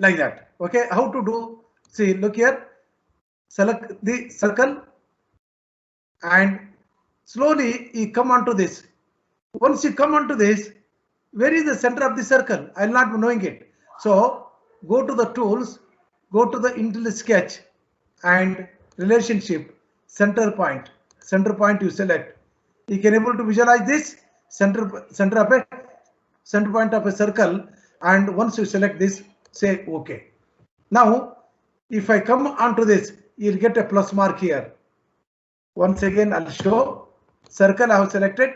like that. Okay, how to do? See, look here. Select the circle and slowly you come onto this. Once you come onto this, where is the center of the circle? I'll not be knowing it. So go to the tools, go to the Intel Sketch and relationship, center point. Center point you select. You can able to visualize this center point of a circle, and once you select this, say OK. Now, if I come onto this, you'll get a plus mark here. Once again, I'll show circle I have selected.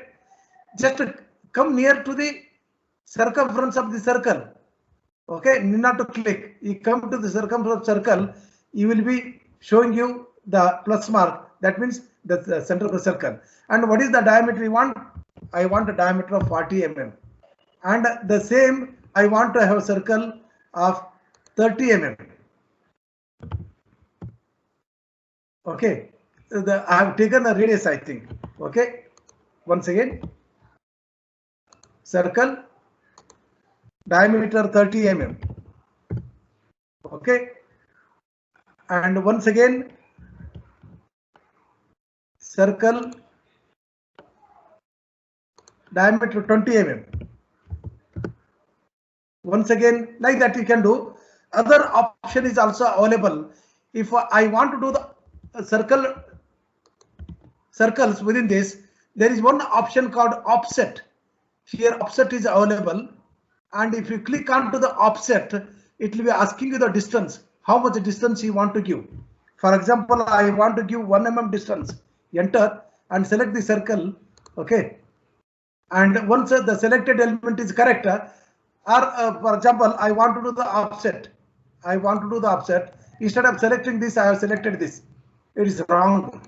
Just come near to the circumference of the circle. Okay, need not to click. You come to the circumference of circle, you will be showing you the plus mark. That means the center of the circle. And what is the diameter you want? I want a diameter of 40 mm. And the same, I want to have a circle of 30 mm. Okay, I have taken the radius, I think. Okay, once again, circle, diameter 30 mm. Okay, and once again, circle, diameter 20 mm. Once again, like that you can do. Other option is also available. If I want to do the circles within this, there is one option called offset. Here offset is available, and if you click onto the offset, it will be asking you the distance, how much distance you want to give. For example, I want to give 1 mm distance. Enter and select the circle. Okay, and once the selected element is correct, or for example, I want to do the offset. I want to do the offset. Instead of selecting this, I have selected this. It is wrong.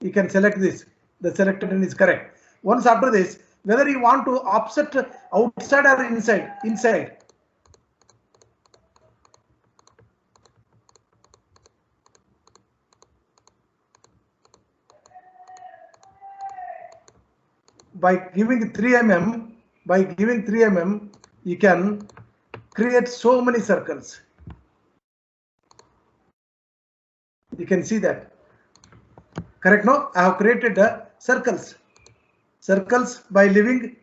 You can select this. The selected one is correct. Once after this, whether you want to offset outside or inside, inside. By giving 3 mm, you can create so many circles. You can see that. Correct? No, I have created the circles by leaving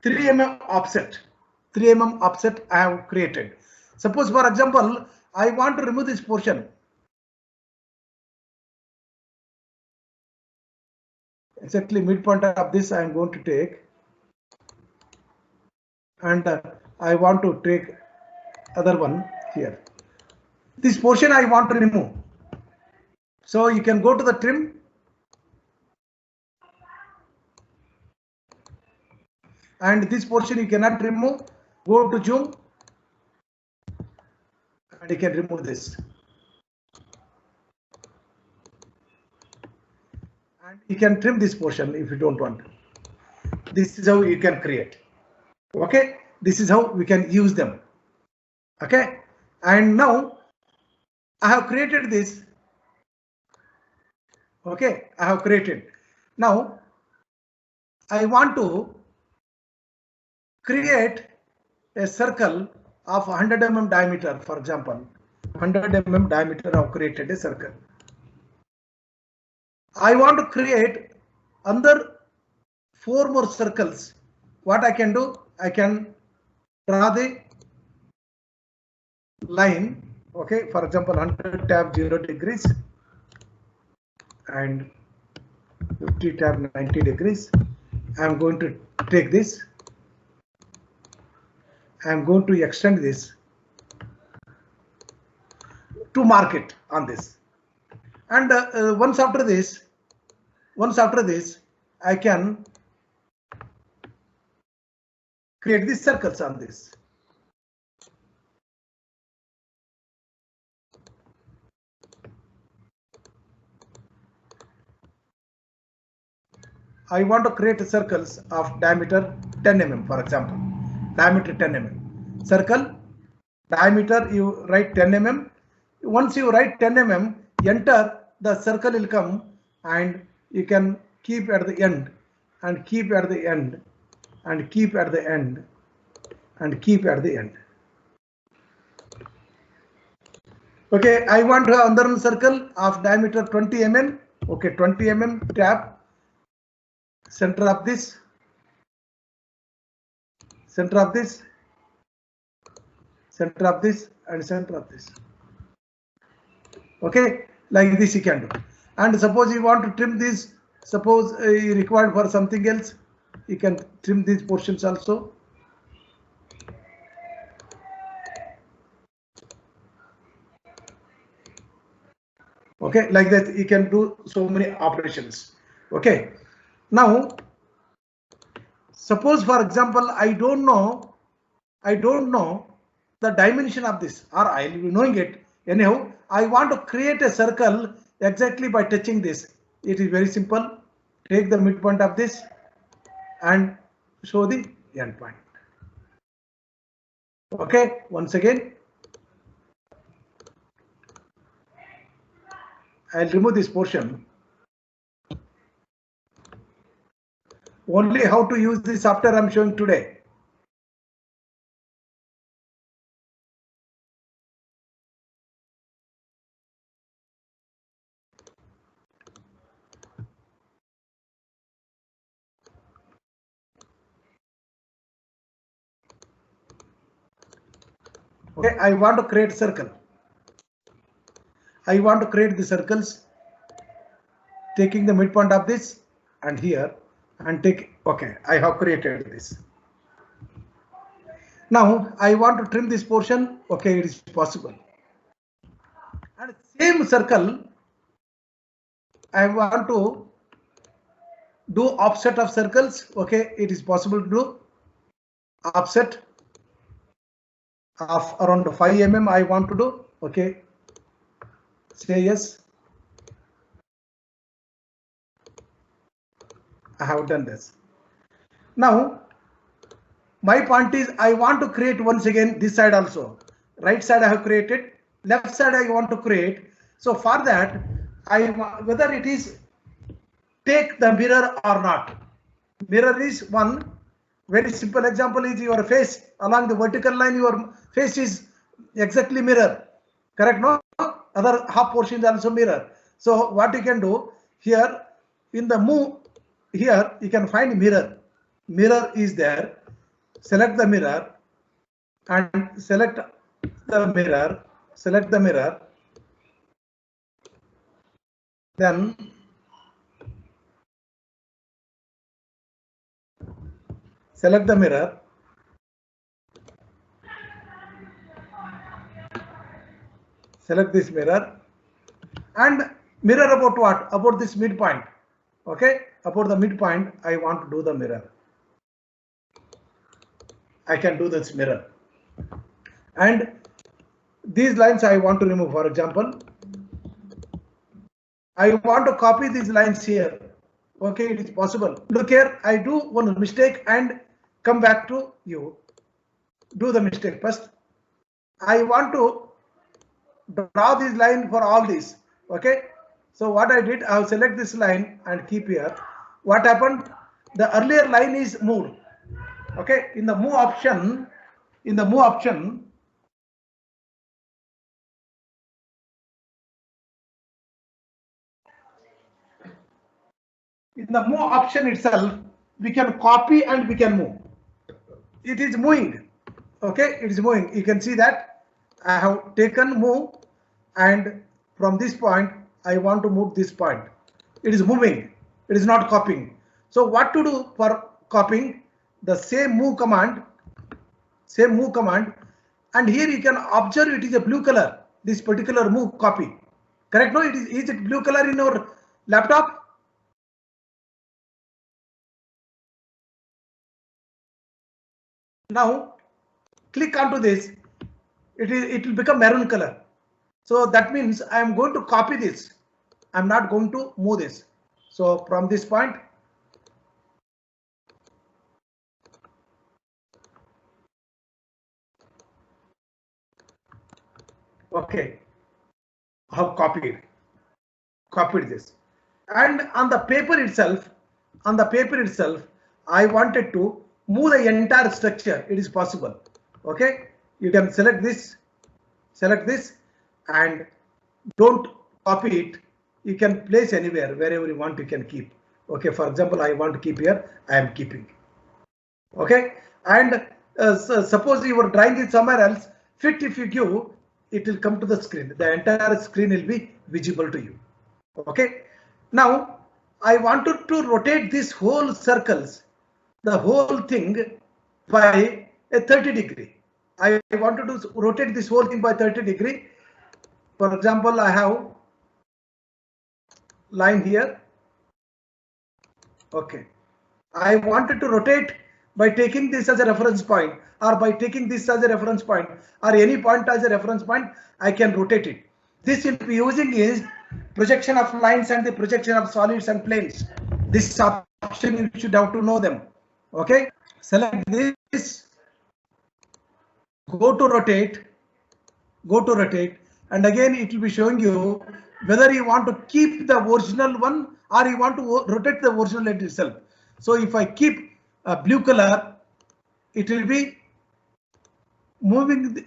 3 mm offset. 3 mm offset I have created. Suppose, for example, I want to remove this portion. Exactly midpoint of this I am going to take, and I want to take other one here. This portion I want to remove. So you can go to the trim and this portion you cannot remove. Go to zoom and you can remove this. And you can trim this portion if you don't want. This is how you can create. Okay, this is how we can use them. Okay, and now I have created this. Okay, I have created. Now I want to create a circle of 100 mm diameter, for example. 100 mm diameter I have created a circle. I want to create another 4 more circles. What I can do? I can draw the line. Okay, for example, 100 tab 0 degrees and 50 tab 90 degrees. I am going to take this. I am going to extend this to mark it on this. And once after this, I can create these circles on this. I want to create circles of diameter 10 mm, for example. Diameter 10 mm. Circle, diameter you write 10 mm. Once you write 10 mm, enter, the circle will come and you can keep at the end and keep at the end and keep at the end and keep at the end. Okay, I want to have another circle of diameter 20 mm. Okay, 20 mm tab, center of this, center of this, center of this, and center of this. Okay, like this you can do. And suppose you want to trim this, suppose you required for something else, you can trim these portions also. Okay, like that you can do so many operations. Okay, now suppose for example I don't know the dimension of this, or I will be knowing it anyhow. I want to create a circle exactly by touching this. It is very simple. Take the midpoint of this and show the end point. Okay, once again I'll remove this portion. Only how to use this software I'm showing today. Okay, I want to create circle. I want to create the circles, taking the midpoint of this and here, and take, okay, I have created this. Now I want to trim this portion. Okay, it is possible. And same circle, I want to do offset of circles. Okay, it is possible to do offset of around 5 mm I want to do. Okay, say yes. I have done this. Now my point is I want to create once again this side also. Right side I have created, left side I want to create. So for that, whether it is take the mirror or not. Mirror is one very simple example is your face along the vertical line, your face is exactly mirror. Correct? No? Other half portion is also mirror. So what you can do here in the move, here you can find mirror. Mirror is there. Select the mirror and select the mirror. Select the mirror. Then select the mirror. Select this mirror and mirror about what? About this midpoint. Okay, about the midpoint I want to do the mirror. I can do this mirror. And these lines I want to remove. For example, I want to copy these lines here. Okay, it is possible. Look here, I do one mistake and come back to you. Do the mistake first. I want to draw this line for all these. Okay, so what I did, I will select this line and keep here. What happened? The earlier line is moved. Okay, in the move option, in the move option itself, we can copy and we can move. It is moving. Okay, it is moving. You can see that I have taken move, and from this point I want to move this point. It is moving. It is not copying. So what to do for copying? The same move command, and here you can observe it is a blue color. This particular move copy. Correct? No, it is it blue color in your laptop? Now click onto this. It will become maroon color. So that means I am going to copy this. I'm not going to move this. So from this point, okay, I have copied this, and on the paper itself, I wanted to move the entire structure. It is possible. Okay, you can select this, and don't copy it. You can place anywhere, wherever you want, you can keep. Okay, for example, I want to keep here, I am keeping. Okay, and suppose your drawing is somewhere else, fit if you give, it will come to the screen. The entire screen will be visible to you. Okay, now I wanted to rotate this whole circles, the whole thing by a 30 degree. I wanted to rotate this whole thing by 30 degree. For example, I have line here. Okay, I wanted to rotate by taking this as a reference point, or by taking this as a reference point, or any point as a reference point, I can rotate it. This will be using is projection of lines and the projection of solids and planes. This option you should have to know them. Okay, select this, go to rotate, and again it will be showing you whether you want to keep the original one or you want to rotate the original itself. So if I keep a blue color, it will be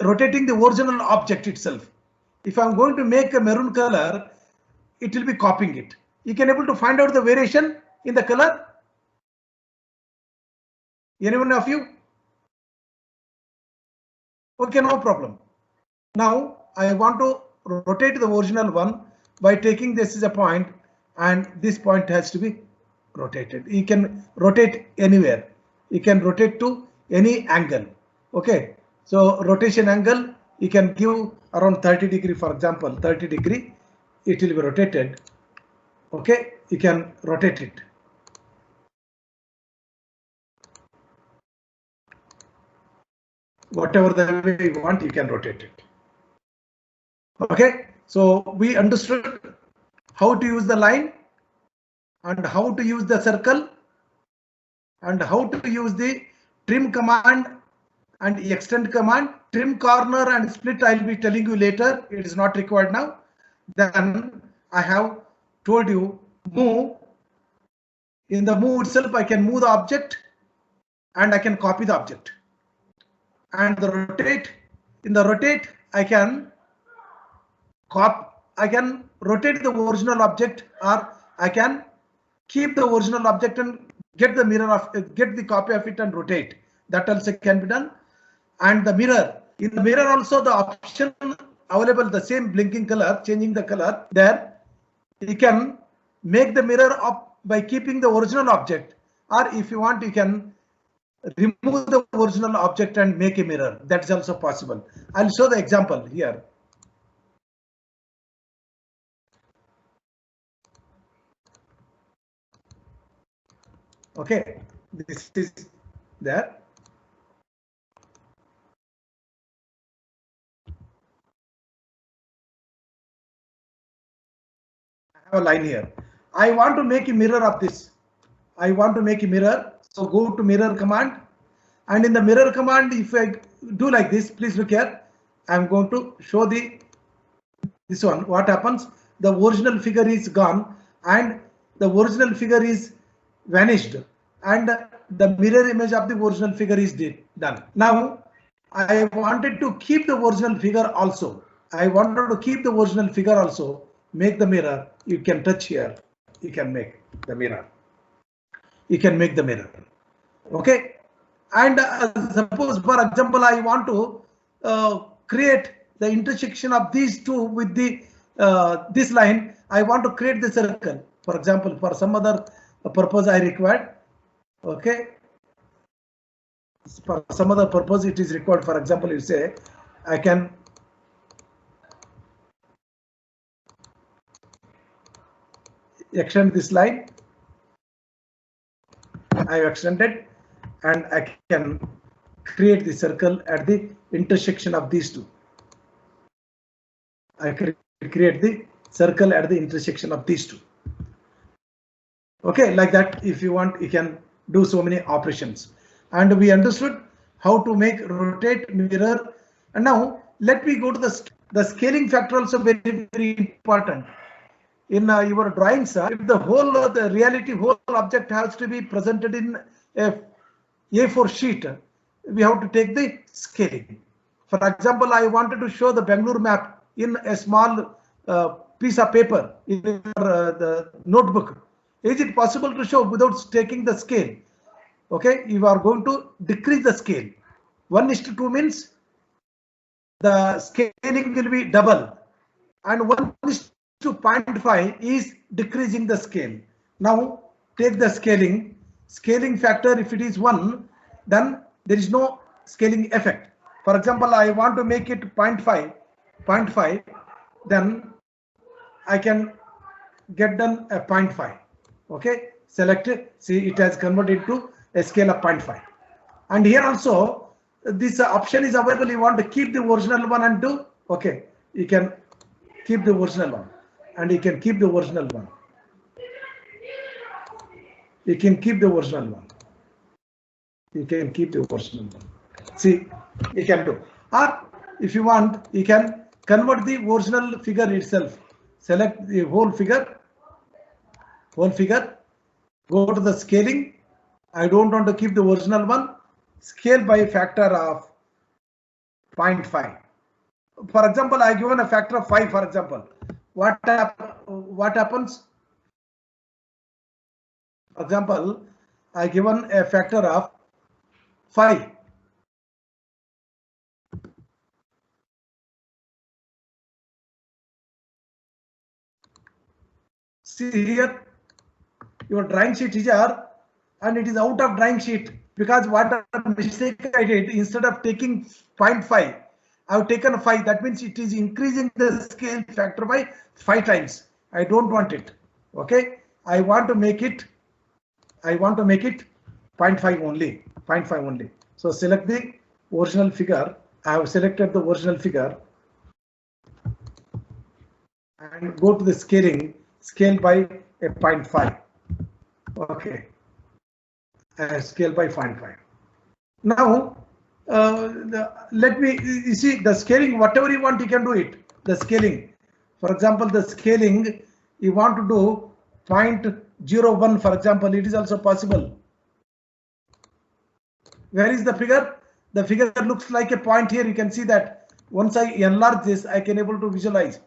rotating the original object itself. If I'm going to make a maroon color, it will be copying it. You can able to find out the variation in the color. Anyone of you? Okay, no problem. Now I want to rotate the original one by taking this as a point, and this point has to be rotated. You can rotate anywhere. You can rotate to any angle. Okay, so rotation angle you can give around 30 degree, for example, 30 degree. It will be rotated. Okay, you can rotate it. Whatever the way you want, you can rotate it. Okay, so we understood how to use the line and how to use the circle and how to use the trim command and extend command. Trim corner and split I'll be telling you later. It is not required now. Then I have told you move. In the move itself, I can move the object and I can copy the object. And the rotate, in the rotate, I can rotate the original object, or I can keep the original object and get the copy of it and rotate. That also can be done. And the mirror, in the mirror also the option available, the same blinking color, changing the color. There you can make the mirror up by keeping the original object, or if you want, you can remove the original object and make a mirror. That's also possible. I'll show the example here. Okay, this is there. I have a line here. I want to make a mirror of this. I want to make a mirror. So go to mirror command, and in the mirror command, if I do like this, please look here. I'm going to show this one. What happens? The original figure is gone and the original figure is vanished, and the mirror image of the original figure is done. Now I wanted to keep the original figure also. Make the mirror. You can touch here. You can make the mirror. Okay, and suppose, for example, I want to create the intersection of these two with the this line. I want to create the circle. For example, for some other purpose I required. Okay, for some other purpose it is required. For example, you say I can extend this line. I have extended, and I can create the circle at the intersection of these two. I can create the circle at the intersection of these two. Okay, like that. If you want, you can do so many operations. And we understood how to make rotate, mirror. And now let me go to the scaling factor, also very, very important. In your drawings, if the whole whole object has to be presented in a A4 sheet, we have to take the scaling. For example, I wanted to show the Bangalore map in a small piece of paper in your the notebook. Is it possible to show without taking the scale? Okay, you are going to decrease the scale. 1:2 means the scaling will be double, and 1:0.5 is decreasing the scale. Now take the scaling factor. If it is 1, then there is no scaling effect. For example, I want to make it 0.5, then I can get done a 0.5. Okay, select it. See, it has converted to a scale of 0.5. And here also this option is available. You want to keep the original one and do, okay, you can keep the original one, and you can keep the original one. You can keep the original one. You can keep the original one. See, you can do. Or if you want, you can convert the original figure itself. Select the whole figure. Go to the scaling. I don't want to keep the original one. Scale by a factor of 0.5. For example, I given a factor of 5. For example, what happens? For example, I given a factor of 5. See here, your drawing sheet is here, and it is out of drawing sheet because what mistake I did, instead of taking 0.5, I have taken 5. That means it is increasing the scale factor by 5 times. I don't want it. Okay, I want to make it 0.5 only. 0.5 only. So select the original figure. I have selected the original figure and go to the scaling. Scale by a 0.5. Okay, scale by 0.5. Now let me, you see the scaling, whatever you want you can do it. The scaling, for example, the scaling you want to do 0.01, for example, it is also possible. Where is the figure? The figure looks like a point here. You can see that once I enlarge this, I can able to visualize.